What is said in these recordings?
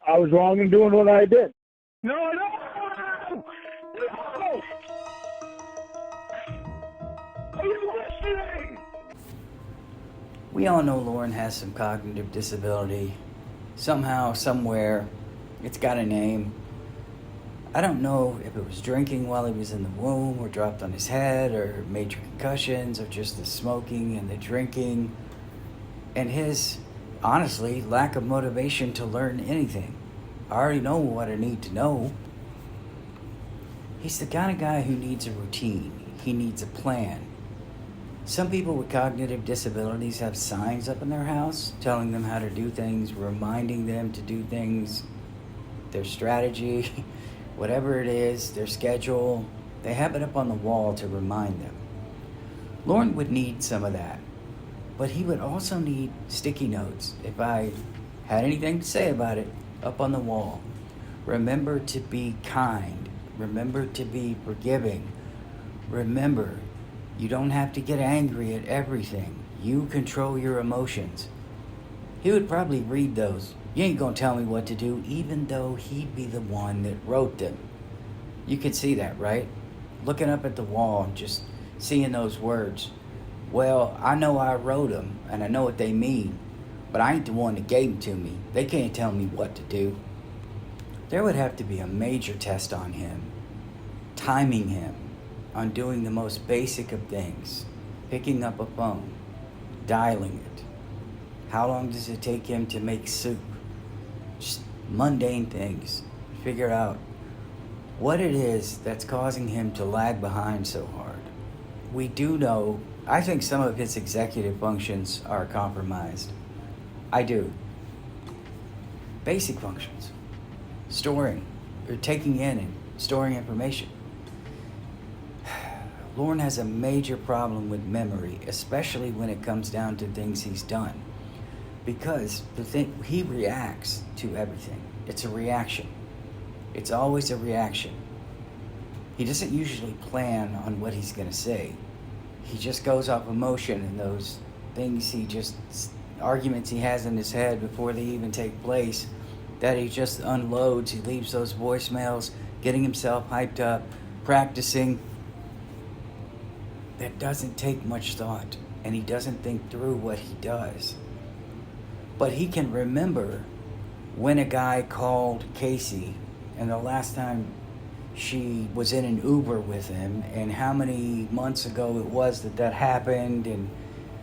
I was wrong in doing what I did. No, no! No! Are you listening? We all know Lorne has some cognitive disability. Somehow, somewhere, it's got a name. I don't know if it was drinking while he was in the womb or dropped on his head or major concussions or just the smoking and the drinking and his, honestly, lack of motivation to learn anything. I already know what I need to know. He's the kind of guy who needs a routine. He needs a plan. Some people with cognitive disabilities have signs up in their house telling them how to do things, reminding them to do things, their strategy, whatever it is, their schedule. They have it up on the wall to remind them. Lorne would need some of that, but he would also need sticky notes if I had anything to say about it up on the wall. Remember to be kind. Remember to be forgiving. Remember, you don't have to get angry at everything. You control your emotions. He would probably read those. You ain't gonna tell me what to do, even though he'd be the one that wrote them. You could see that, right? Looking up at the wall, just seeing those words. Well, I know I wrote them, and I know what they mean, but I ain't the one that gave them to me. They can't tell me what to do. There would have to be a major test on him, timing him on doing the most basic of things, picking up a phone, dialing it. How long does it take him to make soup? Just mundane things. Figure out what it is that's causing him to lag behind so hard. We do know, I think some of his executive functions are compromised. I do. Basic functions. Storing, or taking in and storing information. Lorne has a major problem with memory, especially when it comes down to things he's done. Because he reacts to everything. It's a reaction. It's always a reaction. He doesn't usually plan on what he's going to say. He just goes off emotion and those things arguments he has in his head before they even take place, that he just unloads. He leaves those voicemails, getting himself hyped up, practicing. That doesn't take much thought, and he doesn't think through what he does. But he can remember when a guy called Casey and the last time she was in an Uber with him and how many months ago it was that happened and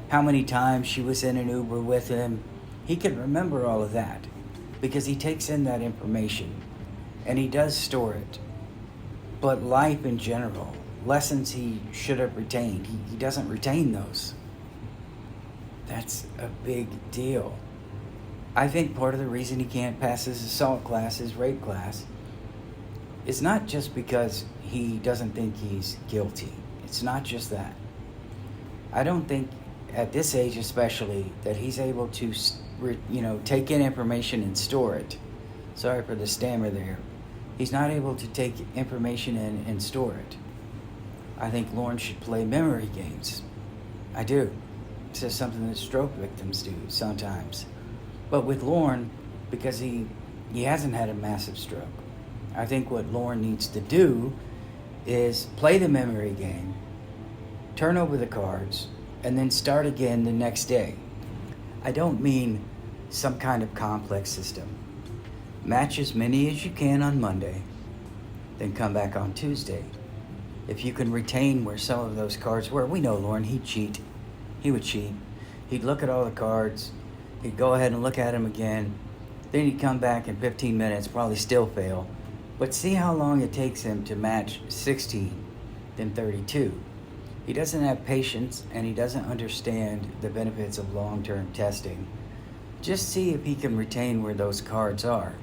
how many times she was in an Uber with him. He can remember all of that because he takes in that information and he does store it. But life in general, lessons he should have retained, he doesn't retain those. That's a big deal. I think part of the reason he can't pass his assault class, his rape class, is not just because he doesn't think he's guilty. It's not just that. I don't think at this age especially that he's able to, take in information and store it. Sorry for the stammer there. He's not able to take information in and store it. I think Lorne should play memory games. I do. This is something that stroke victims do sometimes. But with Lorne, because he hasn't had a massive stroke, I think what Lorne needs to do is play the memory game, turn over the cards, and then start again the next day. I don't mean some kind of complex system. Match as many as you can on Monday, then come back on Tuesday. If you can retain where some of those cards were, we know Lorne, he'd cheat. He would cheat. He'd look at all the cards. He'd go ahead and look at them again. Then he'd come back in 15 minutes, probably still fail. But see how long it takes him to match 16, then 32. He doesn't have patience and he doesn't understand the benefits of long-term testing. Just see if he can retain where those cards are.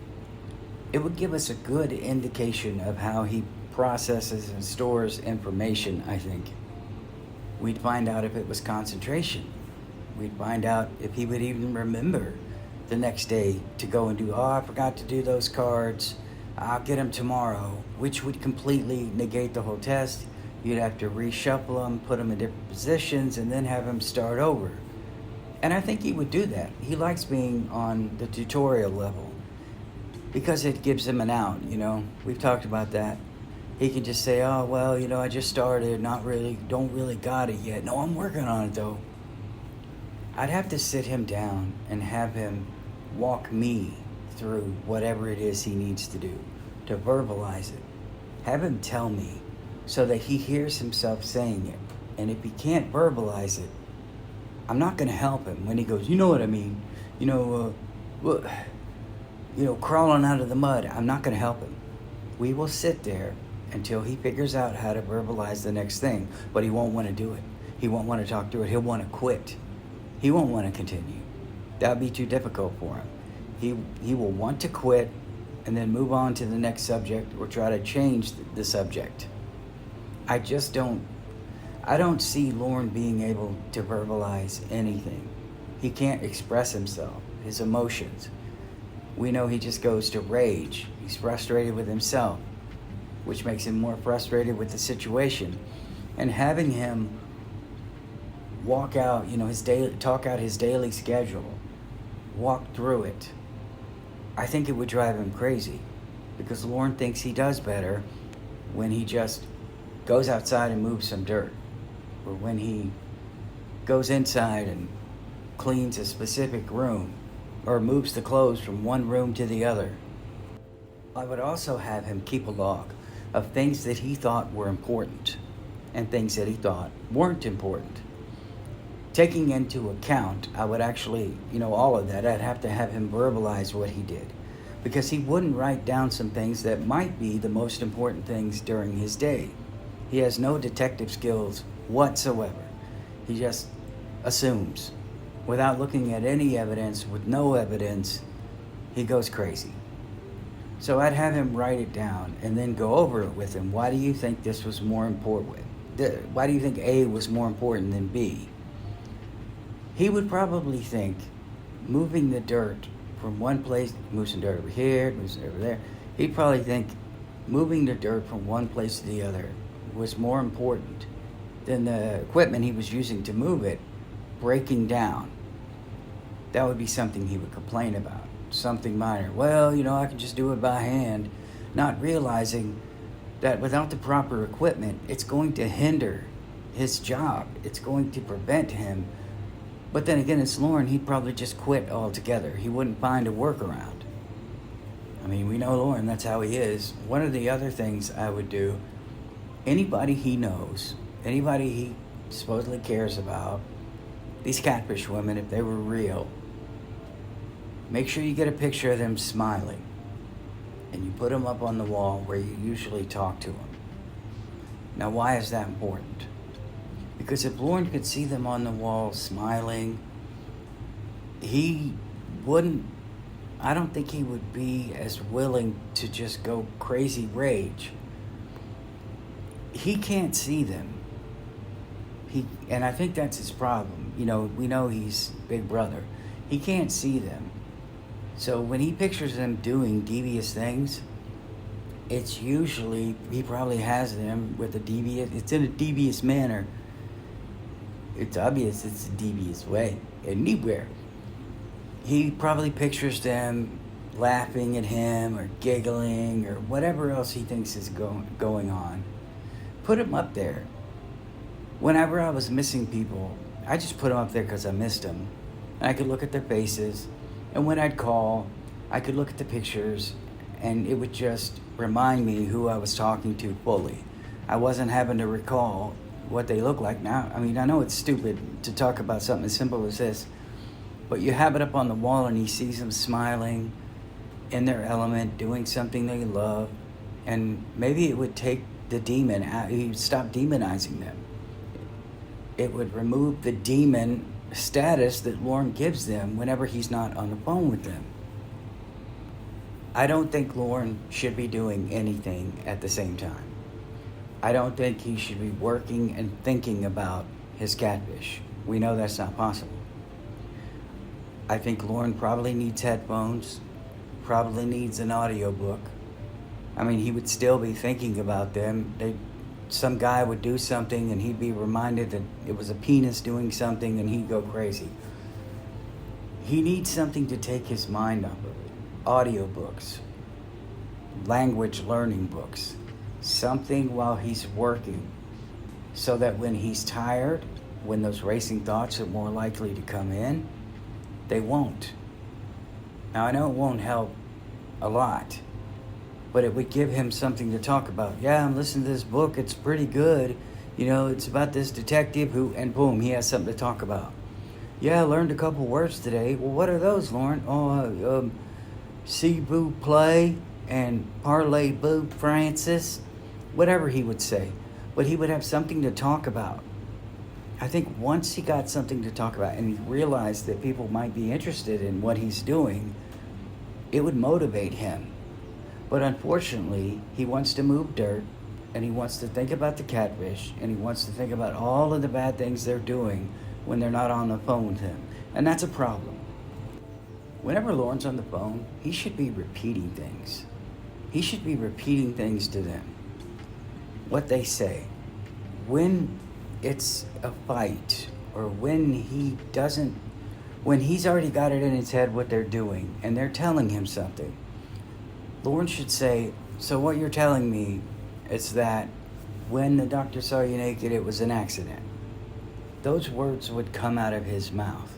It would give us a good indication of how he processes and stores information, I think. We'd find out if it was concentration. We'd find out if he would even remember the next day to go and do, I forgot to do those cards. I'll get them tomorrow, which would completely negate the whole test. You'd have to reshuffle them, put them in different positions, and then have him start over. And I think he would do that. He likes being on the tutorial level. because it gives him an out, you know. We've talked about that. He can just say, oh, well, you know, I just started, don't really got it yet. No, I'm working on it, though. I'd have to sit him down and have him walk me through whatever it is he needs to do, to verbalize it. Have him tell me so that he hears himself saying it. And if he can't verbalize it, I'm not going to help him when he goes, you know what I mean? Crawling out of the mud. I'm not going to help him. We will sit there until he figures out how to verbalize the next thing, but he won't want to do it. He won't want to talk through it. He'll want to quit. He won't want to continue. That would be too difficult for him. He will want to quit and then move on to the next subject or try to change the subject. I don't see Lorne being able to verbalize anything. He can't express himself, his emotions. We know he just goes to rage. He's frustrated with himself, which makes him more frustrated with the situation. And having him walk out, talk out his daily schedule, walk through it, I think it would drive him crazy, because Lorne thinks he does better when he just goes outside and moves some dirt, or when he goes inside and cleans a specific room, or moves the clothes from one room to the other. I would also have him keep a log of things that he thought were important and things that he thought weren't important. Taking into account, I would actually, all of that, I'd have to have him verbalize what he did, because he wouldn't write down some things that might be the most important things during his day. He has no detective skills whatsoever. He just assumes. Without looking at any evidence, with no evidence, he goes crazy. So I'd have him write it down and then go over it with him. Why do you think this was more important? Why do you think A was more important than B? He would probably think moving the dirt from one place, moves some dirt over here, moves it over there. He'd probably think moving the dirt from one place to the other was more important than the equipment he was using to move it breaking down. That would be something he would complain about. Something minor. Well, I can just do it by hand, not realizing that without the proper equipment, it's going to hinder his job. It's going to prevent him. But then again, it's Lorne. He'd probably just quit altogether. He wouldn't find a workaround. I mean, we know Lorne. That's how he is. One of the other things I would do, anybody he knows, anybody he supposedly cares about, these catfish women, if they were real, make sure you get a picture of them smiling and you put them up on the wall where you usually talk to them. Now, why is that important? Because if Lorne could see them on the wall smiling, I don't think he would be as willing to just go crazy rage. He can't see them. And I think that's his problem. We know he's Big Brother. He can't see them. So when he pictures them doing devious things, it's usually, he probably has them with it's in a devious manner. It's obvious it's a devious way, anywhere. He probably pictures them laughing at him or giggling or whatever else he thinks is going on. Put him up there. Whenever I was missing people, I just put them up there because I missed them. And I could look at their faces, and when I'd call, I could look at the pictures, and it would just remind me who I was talking to fully. I wasn't having to recall what they look like now. I mean, I know it's stupid to talk about something as simple as this, but you have it up on the wall and he sees them smiling in their element, doing something they love, and maybe it would take the demon out. He'd stop demonizing them. It would remove the demon status that Lorne gives them whenever he's not on the phone with them. I don't think Lorne should be doing anything at the same time. I don't think he should be working and thinking about his catfish. We know that's not possible. I think Lorne probably needs headphones, probably needs an audiobook. I mean, he would still be thinking about them. Some guy would do something and he'd be reminded that it was a penis doing something and he'd go crazy. He needs something to take his mind off of it. Audiobooks. language learning books, something while he's working, so that when he's tired, when those racing thoughts are more likely to come in, they won't. Now, I know it won't help a lot, but it would give him something to talk about. Yeah, I'm listening to this book. It's pretty good. You know, it's about this detective who, and boom, he has something to talk about. Yeah, I learned a couple words today. Well, what are those, Lorne? Oh, see boo play and parlay boo Francis. Whatever he would say. But he would have something to talk about. I think once he got something to talk about and he realized that people might be interested in what he's doing, it would motivate him. But unfortunately, he wants to move dirt, and he wants to think about the catfish, and he wants to think about all of the bad things they're doing when they're not on the phone with him. And that's a problem. Whenever Lorne's on the phone, he should be repeating things. He should be repeating things to them. What they say. When it's a fight, or when he's already got it in his head what they're doing, and they're telling him something, Lorne should say, so what you're telling me is that when the doctor saw you naked, it was an accident. Those words would come out of his mouth.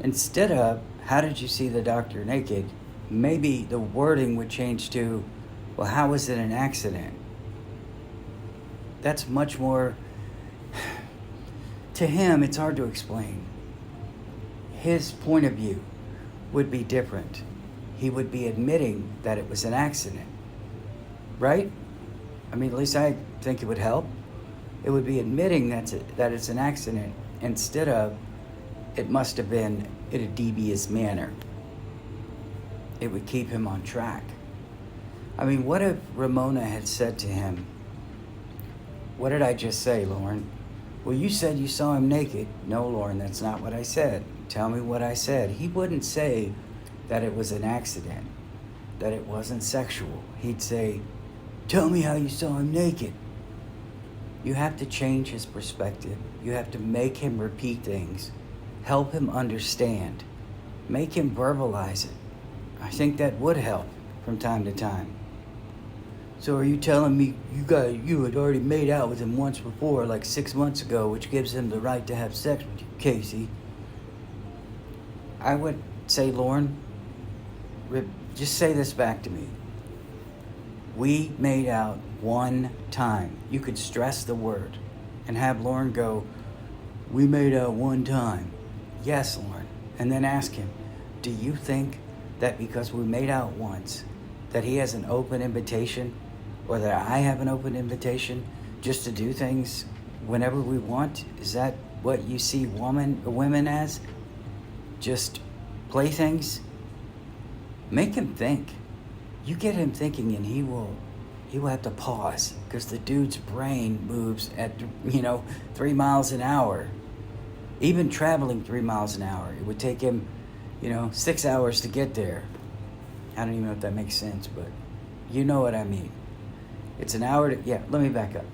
Instead of, how did you see the doctor naked? Maybe the wording would change to, well, how was it an accident? That's much more, to him, it's hard to explain. His point of view would be different. He would be admitting that it was an accident, right? I mean, at least I think it would help. It would be admitting that it's an accident instead of it must have been in a devious manner. It would keep him on track. I mean, what if Ramona had said to him, what did I just say, Lorne? Well, you said you saw him naked. No, Lorne, that's not what I said. Tell me what I said. He wouldn't say that it was an accident, that it wasn't sexual. He'd say, tell me how you saw him naked. You have to change his perspective. You have to make him repeat things. Help him understand. Make him verbalize it. I think that would help from time to time. So are you telling me you had already made out with him once before, like 6 months ago, which gives him the right to have sex with you, Casey? I would say, Lorne, just say this back to me. We made out one time. You could stress the word and have Lorne go, we made out one time. Yes, Lorne. And then ask him, do you think that because we made out once, that he has an open invitation, or that I have an open invitation just to do things whenever we want? Is that what you see women as? Just playthings? Make him think. You get him thinking, and he will have to pause, because the dude's brain moves at 3 miles an hour. Even traveling 3 miles an hour, it would take him 6 hours to get there. I don't even know if that makes sense, but you know what I mean. It's an hour to, let me back up.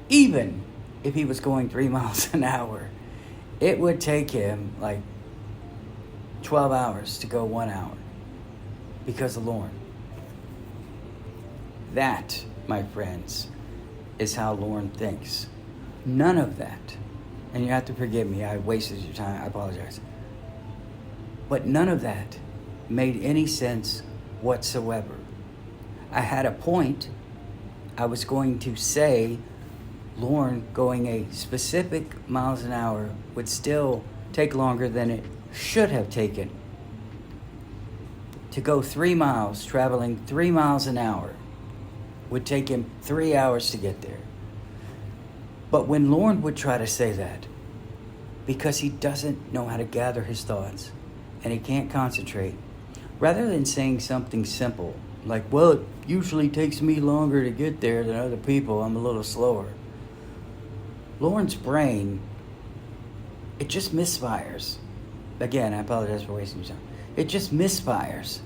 Even if he was going 3 miles an hour, it would take him like 12 hours to go 1 hour because of Lorne. That, my friends, is how Lorne thinks. None of that, and you have to forgive me, I wasted your time, I apologize. But none of that made any sense whatsoever. I had a point. I was going to say Lorne going a specific miles an hour would still take longer than it should have taken. To go 3 miles, traveling 3 miles an hour, would take him 3 hours to get there. But when Lorne would try to say that, because he doesn't know how to gather his thoughts and he can't concentrate, rather than saying something simple, like, well, it usually takes me longer to get there than other people, I'm a little slower. Lorne's brain, it just misfires. Again, I apologize for wasting your time. It just misfires.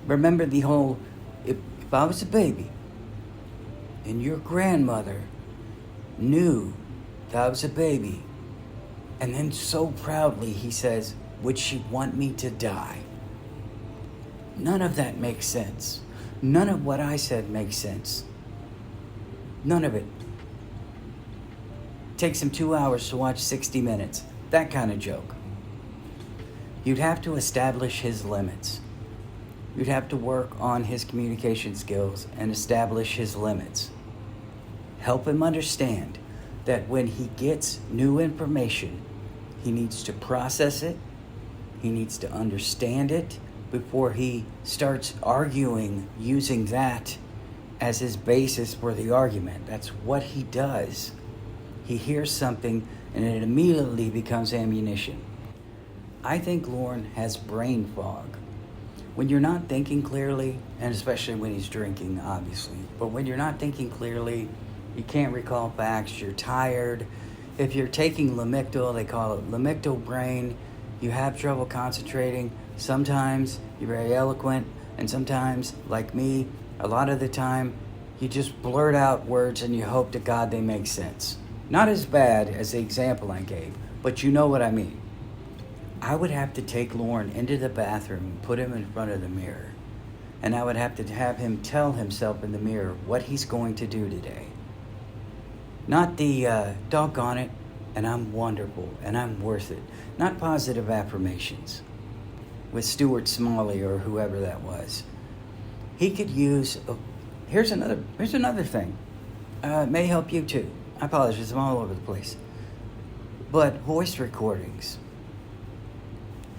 Remember the whole, if I was a baby and your grandmother knew that I was a baby, and then so proudly he says, would she want me to die? None of that makes sense. None of what I said makes sense. None of it. Takes him 2 hours to watch 60 Minutes. That kind of joke. You'd have to establish his limits. You'd have to work on his communication skills and establish his limits. Help him understand that when he gets new information, he needs to process it, he needs to understand it before he starts arguing using that as his basis for the argument. That's what he does. He hears something and it immediately becomes ammunition. I think Lorne has brain fog. When you're not thinking clearly, and especially when he's drinking, obviously, but when you're not thinking clearly, you can't recall facts, you're tired. If you're taking Lamictal, they call it Lamictal brain, you have trouble concentrating. Sometimes you're very eloquent, and sometimes, like me, a lot of the time, you just blurt out words and you hope to God they make sense. Not as bad as the example I gave, but you know what I mean. I would have to take Lorne into the bathroom and put him in front of the mirror. And I would have to have him tell himself in the mirror what he's going to do today. Not the, doggone it, and I'm wonderful, and I'm worth it. Not positive affirmations with Stuart Smalley or whoever that was. He could use, here's another thing. It may help you too. I apologize, I'm all over the place. But voice recordings.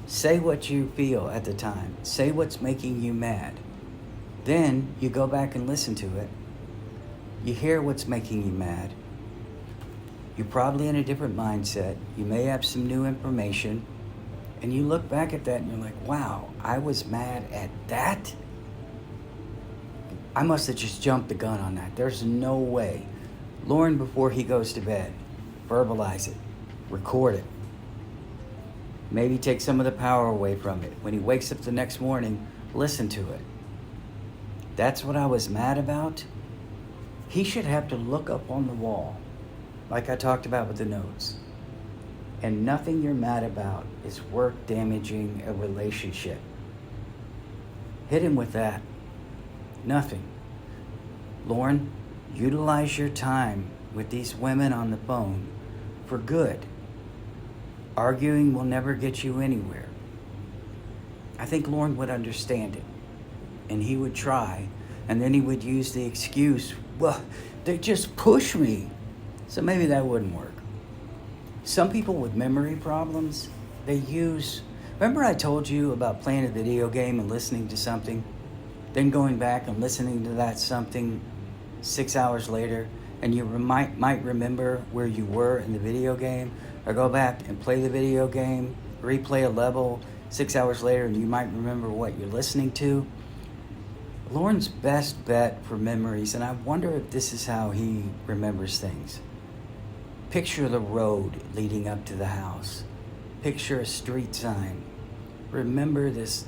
Say what you feel at the time. Say what's making you mad. Then you go back and listen to it. You hear what's making you mad. You're probably in a different mindset. You may have some new information. And you look back at that and you're like, wow, I was mad at that? I must have just jumped the gun on that. There's no way. Lorne, before he goes to bed, verbalize it. Record it. Maybe take some of the power away from it. When he wakes up the next morning, listen to it. That's what I was mad about. He should have to look up on the wall, like I talked about with the notes. And nothing you're mad about is worth damaging a relationship. Hit him with that. Nothing. Lorne, utilize your time with these women on the phone for good. Arguing will never get you anywhere. I think Lorne would understand it. And he would try. And then he would use the excuse, well, they just push me. So maybe that wouldn't work. Some people with memory problems, they use... Remember I told you about playing a video game and listening to something? Then going back and listening to that something 6 hours later, and you might remember where you were in the video game, or go back and play the video game, replay a level 6 hours later, and you might remember what you're listening to. Lorne's best bet for memories, and I wonder if this is how he remembers things. Picture the road leading up to the house. Picture a street sign. Remember this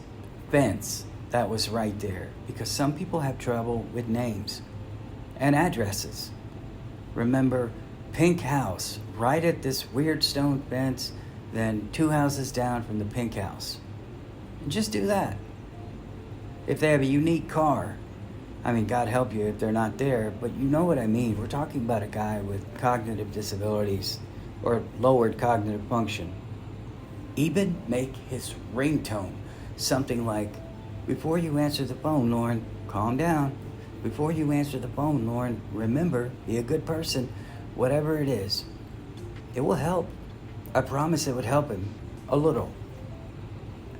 fence that was right there, because some people have trouble with names and addresses. Remember pink house right at this weird stone fence, then 2 houses down from the pink house. And just do that. If they have a unique car, I mean, God help you if they're not there, but you know what I mean. We're talking about a guy with cognitive disabilities or lowered cognitive function. Even make his ringtone something like, before you answer the phone, Lorne, calm down. Before you answer the phone, Lorne, remember, be a good person. Whatever it is, it will help. I promise it would help him a little.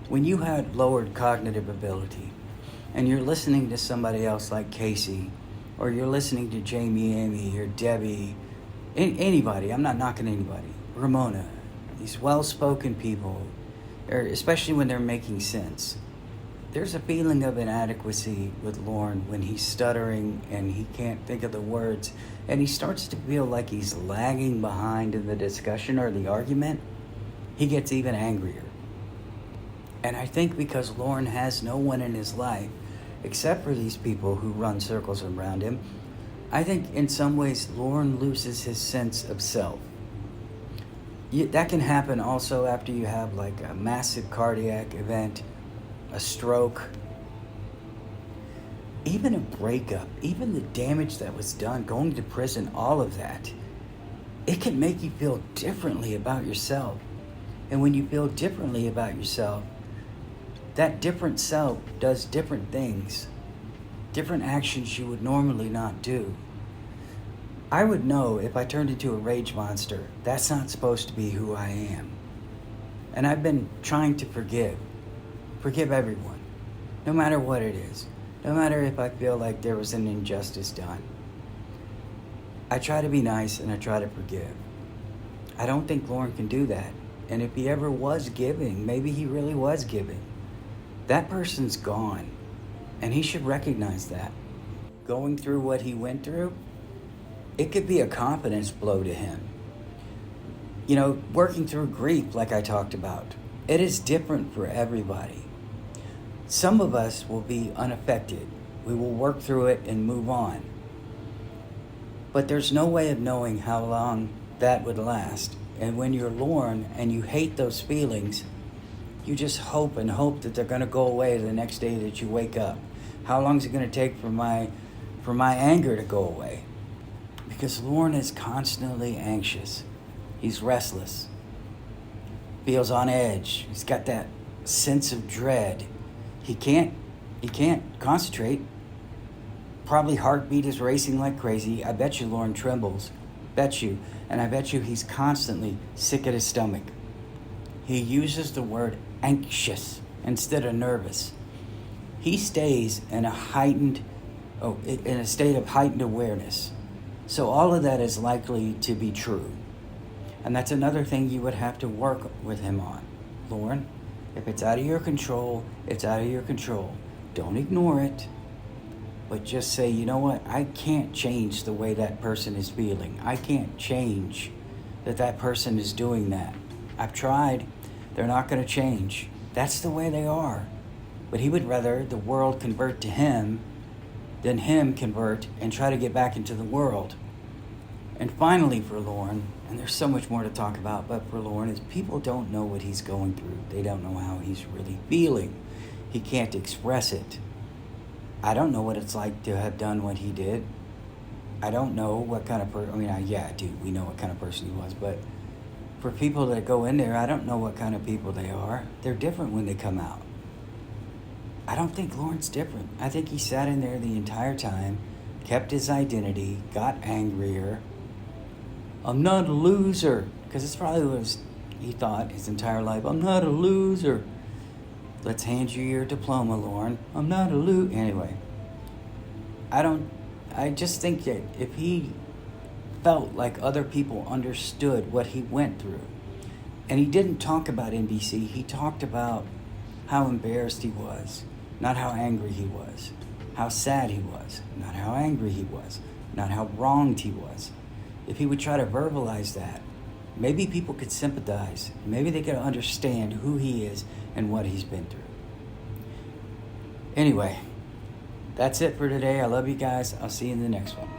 When you had lowered cognitive ability and you're listening to somebody else like Casey, or you're listening to Jamie, Amy, or Debbie, anybody, I'm not knocking anybody, Ramona, these well-spoken people, or especially when they're making sense, there's a feeling of inadequacy with Lorne when he's stuttering and he can't think of the words, and he starts to feel like he's lagging behind in the discussion or the argument. He gets even angrier. And I think because Lorne has no one in his life except for these people who run circles around him, I think in some ways Lorne loses his sense of self. That can happen also after you have like a massive cardiac event, a stroke, even a breakup, even the damage that was done, going to prison, all of that, it can make you feel differently about yourself. And when you feel differently about yourself, that different self does different things, different actions you would normally not do. I would know if I turned into a rage monster, that's not supposed to be who I am. And I've been trying to forgive everyone, no matter what it is, no matter if I feel like there was an injustice done. I try to be nice and I try to forgive. I don't think Lorne can do that. And if he ever was giving, maybe he really was giving, that person's gone. And he should recognize that. Going through what he went through, it could be a confidence blow to him. You know, working through grief, like I talked about, it is different for everybody. Some of us will be unaffected. We will work through it and move on. But there's no way of knowing how long that would last. And when you're Lorne and you hate those feelings, you just hope and hope that they're going to go away the next day that you wake up. How long is it going to take for my anger to go away? Because Lorne is constantly anxious. He's restless. Feels on edge. He's got that sense of dread. He can't concentrate. Probably heartbeat is racing like crazy. I bet you Lorne trembles. Bet you. And I bet you he's constantly sick at his stomach. He uses the word anxious instead of nervous. He stays in a state of heightened awareness. So all of that is likely to be true. And that's another thing you would have to work with him on. Lorne, if it's out of your control, it's out of your control. Don't ignore it. But just say, you know what? I can't change the way that person is feeling. I can't change that person is doing that. I've tried. They're not going to change. That's the way they are. But he would rather the world convert to him than him convert and try to get back into the world. And finally for Lorne, and there's so much more to talk about, but for Lorne, is people don't know what he's going through. They don't know how he's really feeling. He can't express it. I don't know what it's like to have done what he did. I don't know what kind of person, I do. We know what kind of person he was, but for people that go in there, I don't know what kind of people they are. They're different when they come out. I don't think Lorne's different. I think he sat in there the entire time, kept his identity, got angrier. I'm not a loser, because it's probably what he thought his entire life. I'm not a loser. Let's hand you your diploma, Lorne. I'm not a loser. Anyway, I just think that if he felt like other people understood what he went through, and he didn't talk about NBC, he talked about how embarrassed he was, not how angry he was, how sad he was, not how angry he was, not how wronged he was. If he would try to verbalize that, maybe people could sympathize. Maybe they could understand who he is and what he's been through. Anyway, that's it for today. I love you guys. I'll see you in the next one.